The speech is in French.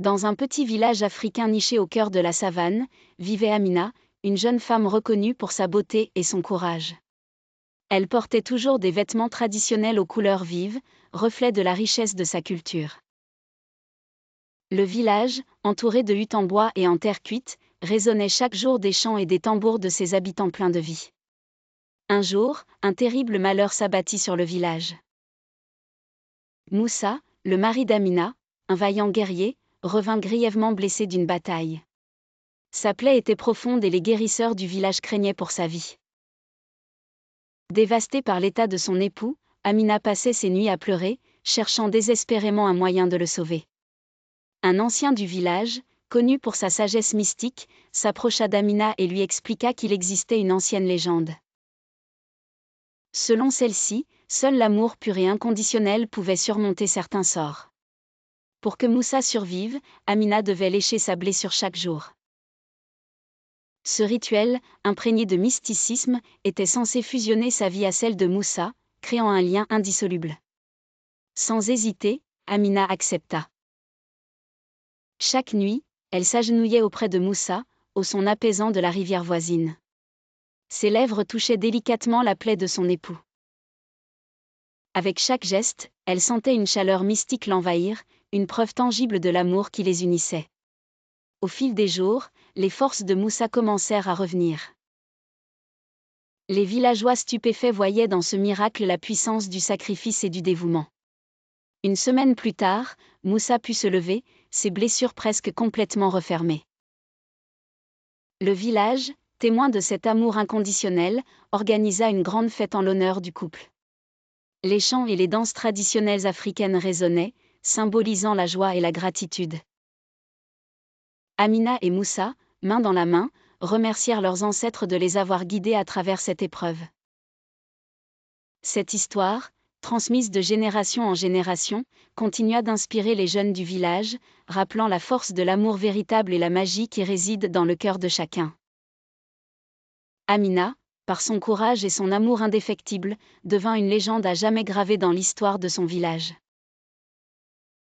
Dans un petit village africain niché au cœur de la savane, vivait Amina, une jeune femme reconnue pour sa beauté et son courage. Elle portait toujours des vêtements traditionnels aux couleurs vives, reflet de la richesse de sa culture. Le village, entouré de huttes en bois et en terre cuite, résonnait chaque jour des chants et des tambours de ses habitants pleins de vie. Un jour, un terrible malheur s'abattit sur le village. Moussa, le mari d'Amina, un vaillant guerrier, revint grièvement blessé d'une bataille. Sa plaie était profonde et les guérisseurs du village craignaient pour sa vie. Dévastée par l'état de son époux, Amina passait ses nuits à pleurer, cherchant désespérément un moyen de le sauver. Un ancien du village, connu pour sa sagesse mystique, s'approcha d'Amina et lui expliqua qu'il existait une ancienne légende. Selon celle-ci, seul l'amour pur et inconditionnel pouvait surmonter certains sorts. Pour que Moussa survive, Amina devait lécher sa blessure chaque jour. Ce rituel, imprégné de mysticisme, était censé fusionner sa vie à celle de Moussa, créant un lien indissoluble. Sans hésiter, Amina accepta. Chaque nuit, elle s'agenouillait auprès de Moussa, au son apaisant de la rivière voisine. Ses lèvres touchaient délicatement la plaie de son époux. Avec chaque geste, elle sentait une chaleur mystique l'envahir, une preuve tangible de l'amour qui les unissait. Au fil des jours, les forces de Moussa commencèrent à revenir. Les villageois stupéfaits voyaient dans ce miracle la puissance du sacrifice et du dévouement. Une semaine plus tard, Moussa put se lever, ses blessures presque complètement refermées. Le village, témoin de cet amour inconditionnel, organisa une grande fête en l'honneur du couple. Les chants et les danses traditionnelles africaines résonnaient, symbolisant la joie et la gratitude. Amina et Moussa, main dans la main, remercièrent leurs ancêtres de les avoir guidés à travers cette épreuve. Cette histoire, transmise de génération en génération, continua d'inspirer les jeunes du village, rappelant la force de l'amour véritable et la magie qui réside dans le cœur de chacun. Amina, par son courage et son amour indéfectible, devint une légende à jamais gravée dans l'histoire de son village.